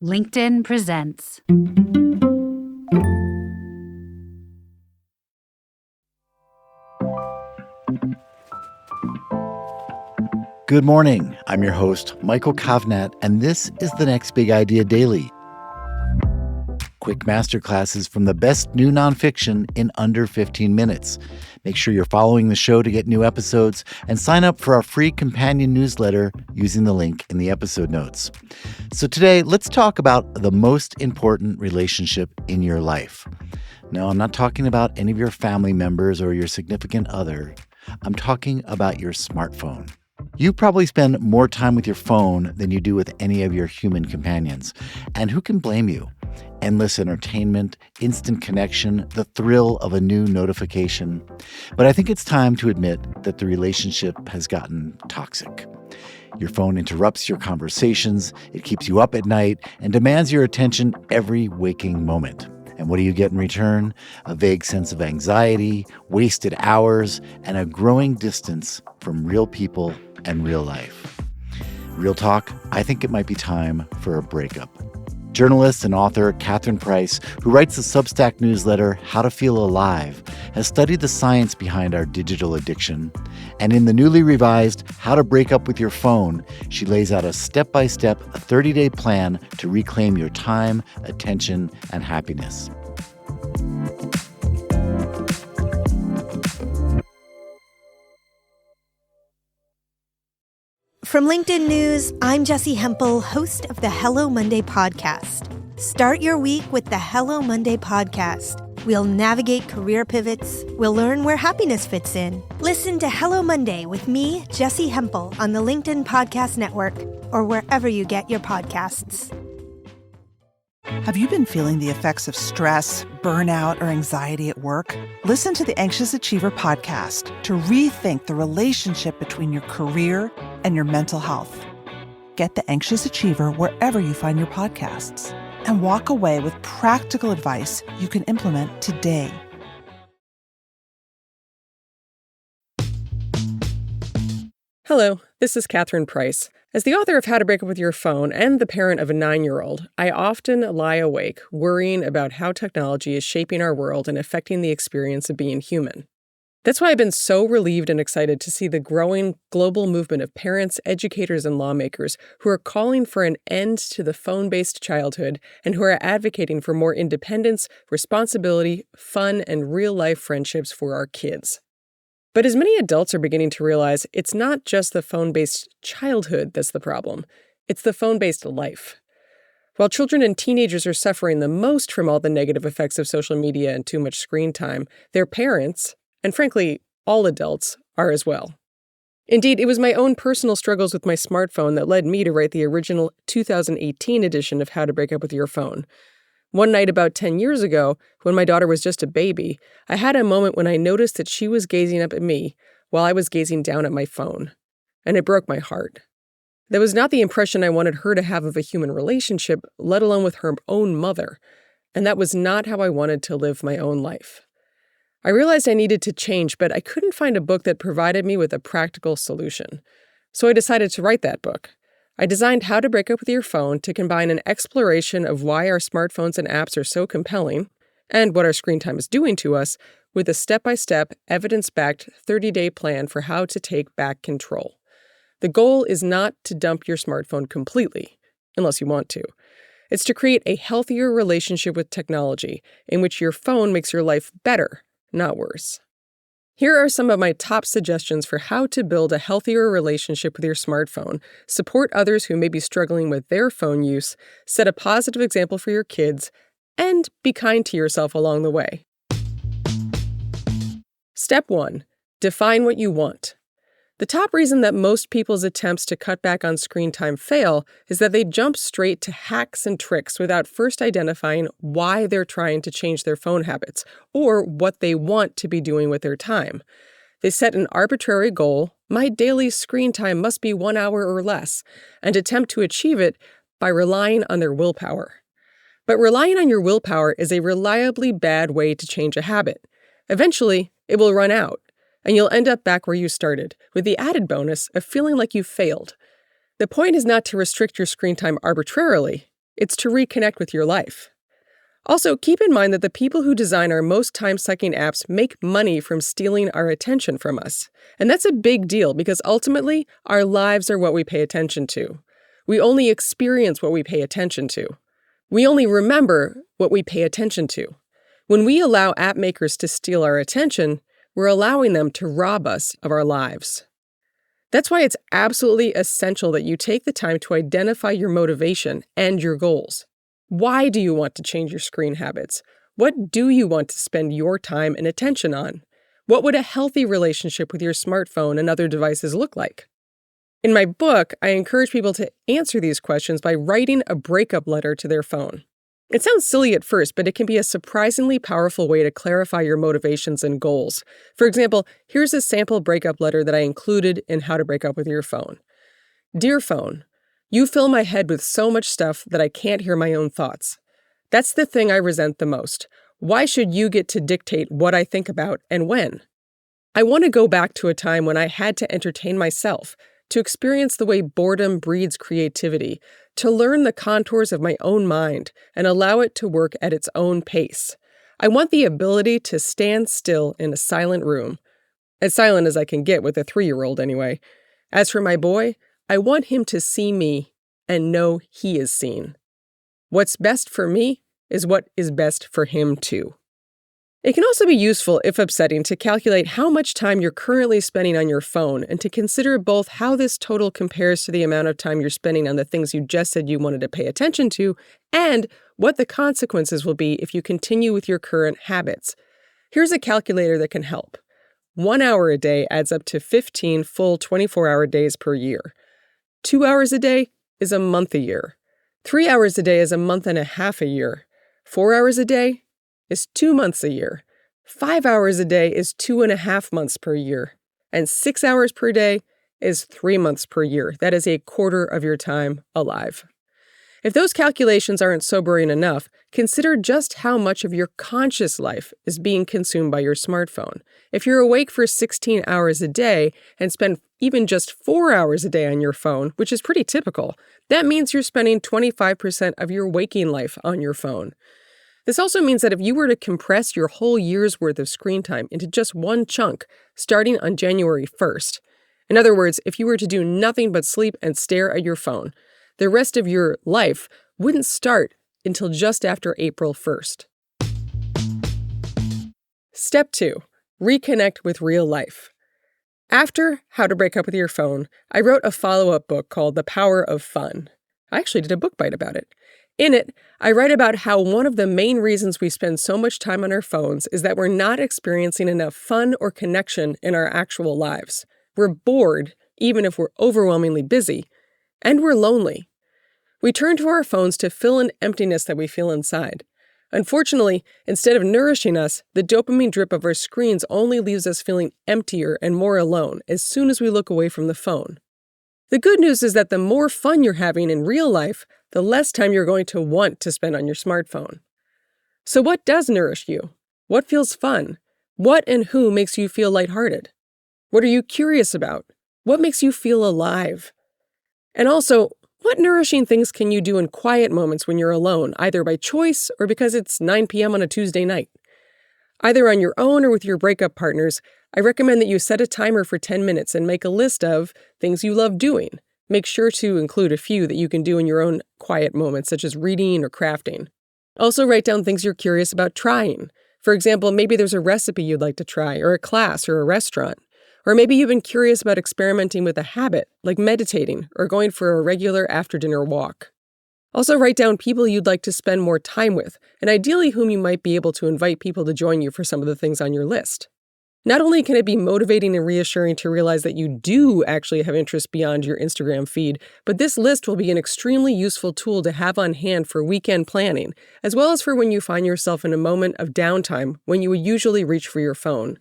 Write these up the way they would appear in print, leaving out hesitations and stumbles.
LinkedIn presents. Good morning. I'm your host, Michael Kovnat, and this is the Next Big Idea Daily. Quick masterclasses from the best new nonfiction in under 15 minutes. Make sure you're following the show to get new episodes and sign up for our free companion newsletter using the link in the episode notes. So today, let's talk about the most important relationship in your life. No, I'm not talking about any of your family members or your significant other. I'm talking about your smartphone. You probably spend more time with your phone than you do with any of your human companions. And who can blame you? Endless entertainment, instant connection, the thrill of a new notification. But I think it's time to admit that the relationship has gotten toxic. Your phone interrupts your conversations, it keeps you up at night, and demands your attention every waking moment. And what do you get in return? A vague sense of anxiety, wasted hours, and a growing distance from real people and real life. Real talk, I think it might be time for a breakup. Journalist and author Catherine Price, who writes the Substack newsletter How to Feel Alive, has studied the science behind our digital addiction. And in the newly revised How to Break Up with Your Phone, she lays out a step-by-step, 30-day plan to reclaim your time, attention, and happiness. From LinkedIn News, I'm Jessi Hempel, host of the Hello Monday podcast. Start your week with the Hello Monday podcast. We'll navigate career pivots. We'll learn where happiness fits in. Listen to Hello Monday with me, Jessi Hempel, on the LinkedIn Podcast Network or wherever you get your podcasts. Have you been feeling the effects of stress, burnout, or anxiety at work? Listen to the Anxious Achiever podcast to rethink the relationship between your career and your mental health. Get the Anxious Achiever wherever you find your podcasts and walk away with practical advice you can implement today. Hello, this is Catherine Price. As the author of How to Break Up with Your Phone and the parent of a 9-year-old, I often lie awake worrying about how technology is shaping our world and affecting the experience of being human. That's why I've been so relieved and excited to see the growing global movement of parents, educators, and lawmakers who are calling for an end to the phone-based childhood and who are advocating for more independence, responsibility, fun, and real-life friendships for our kids. But as many adults are beginning to realize, it's not just the phone-based childhood that's the problem. It's the phone-based life. While children and teenagers are suffering the most from all the negative effects of social media and too much screen time, their parents, and frankly, all adults, are as well. Indeed, it was my own personal struggles with my smartphone that led me to write the original 2018 edition of How to Break Up with Your Phone. One night about 10 years ago, when my daughter was just a baby, I had a moment when I noticed that she was gazing up at me while I was gazing down at my phone. And it broke my heart. That was not the impression I wanted her to have of a human relationship, let alone with her own mother. And that was not how I wanted to live my own life. I realized I needed to change, but I couldn't find a book that provided me with a practical solution. So I decided to write that book. I designed How to Break Up with Your Phone to combine an exploration of why our smartphones and apps are so compelling and what our screen time is doing to us with a step-by-step, evidence-backed 30-day plan for how to take back control. The goal is not to dump your smartphone completely, unless you want to. It's to create a healthier relationship with technology in which your phone makes your life better, not worse. Here are some of my top suggestions for how to build a healthier relationship with your smartphone, support others who may be struggling with their phone use, set a positive example for your kids, and be kind to yourself along the way. Step 1. Define what you want. The top reason that most people's attempts to cut back on screen time fail is that they jump straight to hacks and tricks without first identifying why they're trying to change their phone habits or what they want to be doing with their time. They set an arbitrary goal, my daily screen time must be 1 hour or less, and attempt to achieve it by relying on their willpower. But relying on your willpower is a reliably bad way to change a habit. Eventually, it will run out. And you'll end up back where you started, with the added bonus of feeling like you failed. The point is not to restrict your screen time arbitrarily. It's to reconnect with your life. Also, keep in mind that the people who design our most time-sucking apps make money from stealing our attention from us. And that's a big deal because ultimately, our lives are what we pay attention to. We only experience what we pay attention to. We only remember what we pay attention to. When we allow app makers to steal our attention, we're allowing them to rob us of our lives. That's why it's absolutely essential that you take the time to identify your motivation and your goals. Why do you want to change your screen habits? What do you want to spend your time and attention on? What would a healthy relationship with your smartphone and other devices look like? In my book, I encourage people to answer these questions by writing a breakup letter to their phone. It sounds silly at first, but it can be a surprisingly powerful way to clarify your motivations and goals. For example, here's a sample breakup letter that I included in How to Break Up with Your Phone. Dear phone, you fill my head with so much stuff that I can't hear my own thoughts. That's the thing I resent the most. Why should you get to dictate what I think about and when? I want to go back to a time when I had to entertain myself, to experience the way boredom breeds creativity, to learn the contours of my own mind and allow it to work at its own pace. I want the ability to stand still in a silent room, as silent as I can get with a 3-year-old anyway. As for my boy, I want him to see me and know he is seen. What's best for me is what is best for him too. It can also be useful, if upsetting, to calculate how much time you're currently spending on your phone and to consider both how this total compares to the amount of time you're spending on the things you just said you wanted to pay attention to, and what the consequences will be if you continue with your current habits. Here's a calculator that can help. 1 hour a day adds up to 15 full 24-hour days per year. 2 hours a day is a month a year. 3 hours a day is a month and a half a year. 4 hours a day is 2 months a year. 5 hours a day is 2.5 months per year. And 6 hours per day is 3 months per year. That is a quarter of your time alive. If those calculations aren't sobering enough, consider just how much of your conscious life is being consumed by your smartphone. If you're awake for 16 hours a day and spend even just 4 hours a day on your phone, which is pretty typical, that means you're spending 25% of your waking life on your phone. This also means that if you were to compress your whole year's worth of screen time into just one chunk, starting on January 1st, in other words, if you were to do nothing but sleep and stare at your phone, the rest of your life wouldn't start until just after April 1st. Step 2. Reconnect with real life. After How to Break Up with Your Phone, I wrote a follow-up book called The Power of Fun. I actually did a book bite about it. In it, I write about how one of the main reasons we spend so much time on our phones is that we're not experiencing enough fun or connection in our actual lives. We're bored, even if we're overwhelmingly busy, and we're lonely. We turn to our phones to fill an emptiness that we feel inside. Unfortunately, instead of nourishing us, the dopamine drip of our screens only leaves us feeling emptier and more alone as soon as we look away from the phone. The good news is that the more fun you're having in real life, the less time you're going to want to spend on your smartphone. So what does nourish you? What feels fun? What and who makes you feel lighthearted? What are you curious about? What makes you feel alive? And also, what nourishing things can you do in quiet moments when you're alone, either by choice or because it's 9 p.m. on a Tuesday night? Either on your own or with your breakup partners, I recommend that you set a timer for 10 minutes and make a list of things you love doing. Make sure to include a few that you can do in your own quiet moments, such as reading or crafting. Also write down things you're curious about trying. For example, maybe there's a recipe you'd like to try, or a class, or a restaurant. Or maybe you've been curious about experimenting with a habit, like meditating, or going for a regular after-dinner walk. Also write down people you'd like to spend more time with, and ideally whom you might be able to invite people to join you for some of the things on your list. Not only can it be motivating and reassuring to realize that you do actually have interests beyond your Instagram feed, but this list will be an extremely useful tool to have on hand for weekend planning, as well as for when you find yourself in a moment of downtime when you would usually reach for your phone.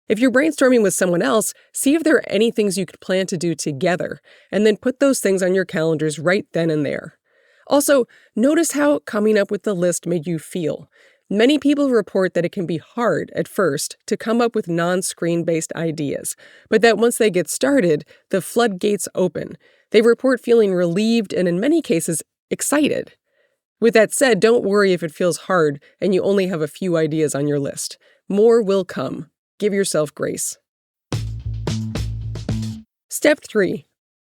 If you're brainstorming with someone else, see if there are any things you could plan to do together, and then put those things on your calendars right then and there. Also, notice how coming up with the list made you feel. Many people report that it can be hard at first to come up with non-screen-based ideas, but that once they get started, the floodgates open. They report feeling relieved and in many cases, excited. With that said, don't worry if it feels hard and you only have a few ideas on your list. More will come. Give yourself grace. Step 3.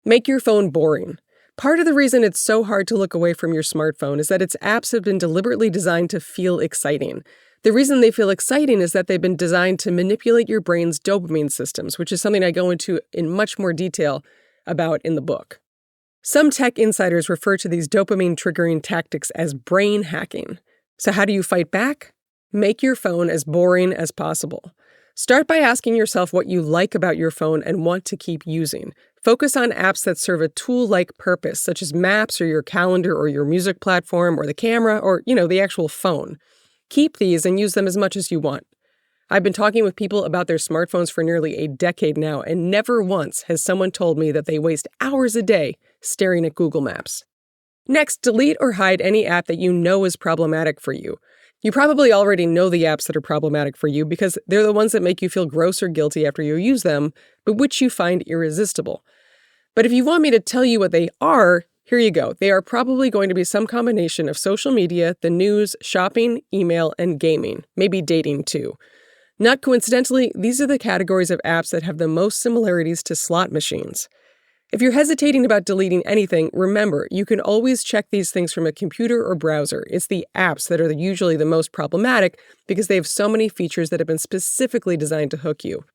Make your phone boring. Part of the reason it's so hard to look away from your smartphone is that its apps have been deliberately designed to feel exciting. The reason they feel exciting is that they've been designed to manipulate your brain's dopamine systems, which is something I go into in much more detail about in the book. Some tech insiders refer to these dopamine triggering tactics as brain hacking. So how do you fight back? Make your phone as boring as possible. Start by asking yourself what you like about your phone and want to keep using. Focus on apps that serve a tool-like purpose, such as Maps or your calendar or your music platform or the camera or, the actual phone. Keep these and use them as much as you want. I've been talking with people about their smartphones for nearly a decade now, and never once has someone told me that they waste hours a day staring at Google Maps. Next, delete or hide any app that you know is problematic for you. You probably already know the apps that are problematic for you because they're the ones that make you feel gross or guilty after you use them, but which you find irresistible. But if you want me to tell you what they are, here you go. They are probably going to be some combination of social media, the news, shopping, email, and gaming, maybe dating too. Not coincidentally, these are the categories of apps that have the most similarities to slot machines. If you're hesitating about deleting anything, remember, you can always check these things from a computer or browser. It's the apps that are usually the most problematic because they have so many features that have been specifically designed to hook you.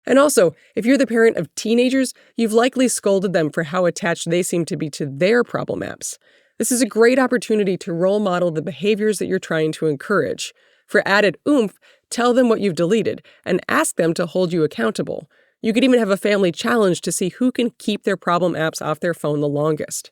And also, if you're the parent of teenagers, you've likely scolded them for how attached they seem to be to their problem apps. This is a great opportunity to role model the behaviors that you're trying to encourage. For added oomph, tell them what you've deleted and ask them to hold you accountable. You could even have a family challenge to see who can keep their problem apps off their phone the longest.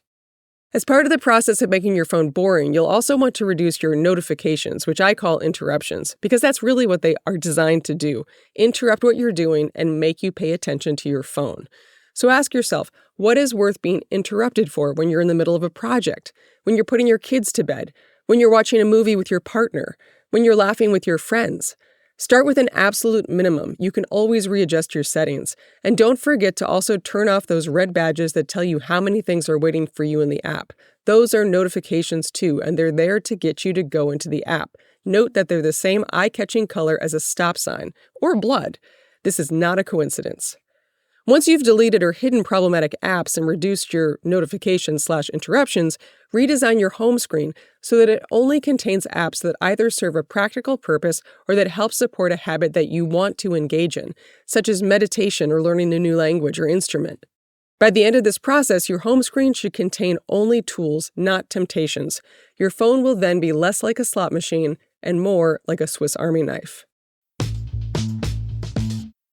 As part of the process of making your phone boring, you'll also want to reduce your notifications, which I call interruptions, because that's really what they are designed to do. Interrupt what you're doing and make you pay attention to your phone. So ask yourself, what is worth being interrupted for when you're in the middle of a project, when you're putting your kids to bed, when you're watching a movie with your partner, when you're laughing with your friends? Start with an absolute minimum. You can always readjust your settings. And don't forget to also turn off those red badges that tell you how many things are waiting for you in the app. Those are notifications too, and they're there to get you to go into the app. Note that they're the same eye-catching color as a stop sign, or blood. This is not a coincidence. Once you've deleted or hidden problematic apps and reduced your notifications/interruptions, redesign your home screen so that it only contains apps that either serve a practical purpose or that help support a habit that you want to engage in, such as meditation or learning a new language or instrument. By the end of this process, your home screen should contain only tools, not temptations. Your phone will then be less like a slot machine and more like a Swiss Army knife.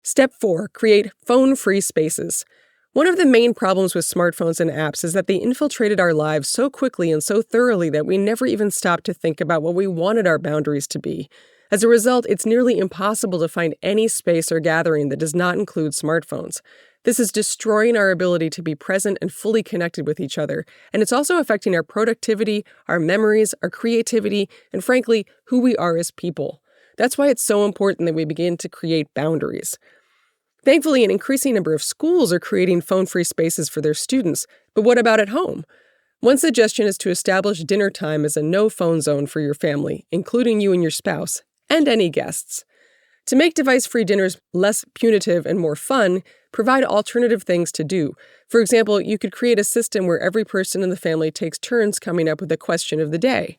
Step 4. Create phone-free spaces. One of the main problems with smartphones and apps is that they infiltrated our lives so quickly and so thoroughly that we never even stopped to think about what we wanted our boundaries to be. As a result, it's nearly impossible to find any space or gathering that does not include smartphones. This is destroying our ability to be present and fully connected with each other, and it's also affecting our productivity, our memories, our creativity, and frankly, who we are as people. That's why it's so important that we begin to create boundaries. Thankfully, an increasing number of schools are creating phone-free spaces for their students, but what about at home? One suggestion is to establish dinner time as a no-phone zone for your family, including you and your spouse, and any guests. To make device-free dinners less punitive and more fun, provide alternative things to do. For example, you could create a system where every person in the family takes turns coming up with a question of the day.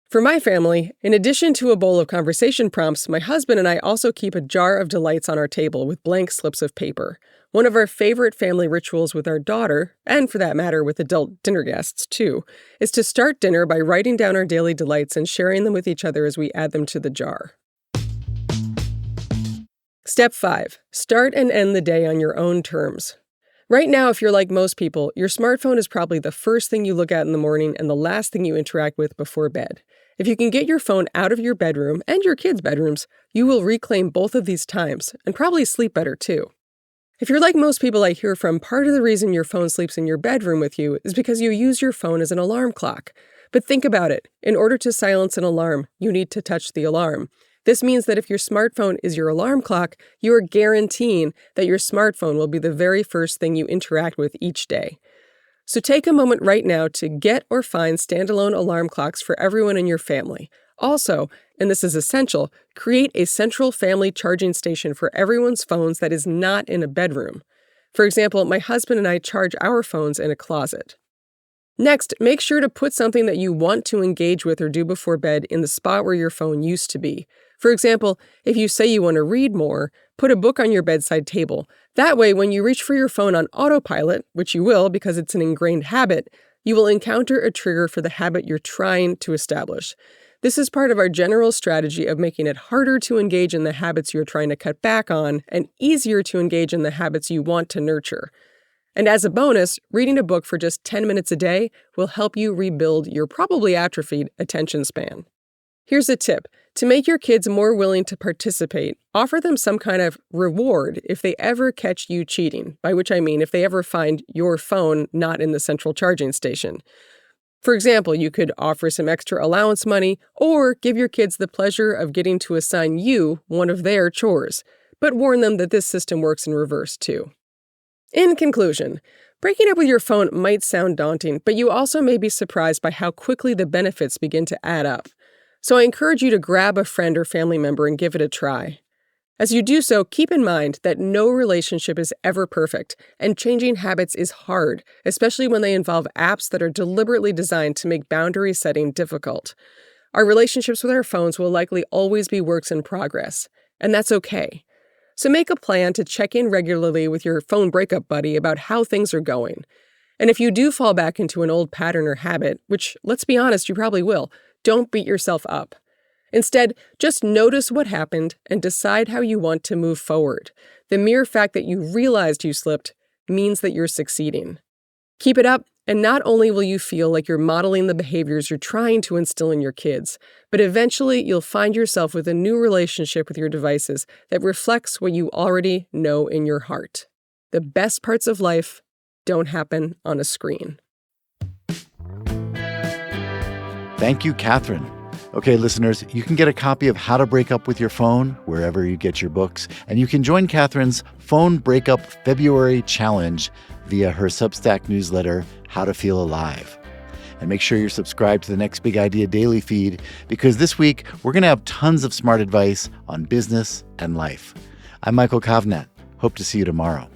For my family, in addition to a bowl of conversation prompts, my husband and I also keep a jar of delights on our table with blank slips of paper. One of our favorite family rituals with our daughter, and for that matter with adult dinner guests too, is to start dinner by writing down our daily delights and sharing them with each other as we add them to the jar. Step 5. Start and end the day on your own terms. Right now, if you're like most people, your smartphone is probably the first thing you look at in the morning and the last thing you interact with before bed. If you can get your phone out of your bedroom and your kids' bedrooms, you will reclaim both of these times and probably sleep better too. If you're like most people I hear from, part of the reason your phone sleeps in your bedroom with you is because you use your phone as an alarm clock. But think about it. In order to silence an alarm, you need to touch the alarm. This means that if your smartphone is your alarm clock, you are guaranteeing that your smartphone will be the very first thing you interact with each day. So take a moment right now to get or find standalone alarm clocks for everyone in your family. Also, and this is essential, create a central family charging station for everyone's phones that is not in a bedroom. For example, my husband and I charge our phones in a closet. Next, make sure to put something that you want to engage with or do before bed in the spot where your phone used to be. For example, if you say you want to read more, put a book on your bedside table. That way, when you reach for your phone on autopilot, which you will because it's an ingrained habit, you will encounter a trigger for the habit you're trying to establish. This is part of our general strategy of making it harder to engage in the habits you're trying to cut back on and easier to engage in the habits you want to nurture. And as a bonus, reading a book for just 10 minutes a day will help you rebuild your probably atrophied attention span. Here's a tip. To make your kids more willing to participate, offer them some kind of reward if they ever catch you cheating, by which I mean if they ever find your phone not in the central charging station. For example, you could offer some extra allowance money or give your kids the pleasure of getting to assign you one of their chores, but warn them that this system works in reverse too. In conclusion, breaking up with your phone might sound daunting, but you also may be surprised by how quickly the benefits begin to add up. So I encourage you to grab a friend or family member and give it a try. As you do so, keep in mind that no relationship is ever perfect, and changing habits is hard, especially when they involve apps that are deliberately designed to make boundary setting difficult. Our relationships with our phones will likely always be works in progress, and that's okay. So make a plan to check in regularly with your phone breakup buddy about how things are going. And if you do fall back into an old pattern or habit, which, let's be honest, you probably will, don't beat yourself up. Instead, just notice what happened and decide how you want to move forward. The mere fact that you realized you slipped means that you're succeeding. Keep it up, and not only will you feel like you're modeling the behaviors you're trying to instill in your kids, but eventually you'll find yourself with a new relationship with your devices that reflects what you already know in your heart. The best parts of life don't happen on a screen. Thank you, Catherine. Okay, listeners, you can get a copy of How to Break Up with Your Phone wherever you get your books, and you can join Catherine's Phone Breakup February Challenge via her Substack newsletter, How to Feel Alive. And make sure you're subscribed to the Next Big Idea Daily feed, because this week we're going to have tons of smart advice on business and life. I'm Michael Kovnat. Hope to see you tomorrow.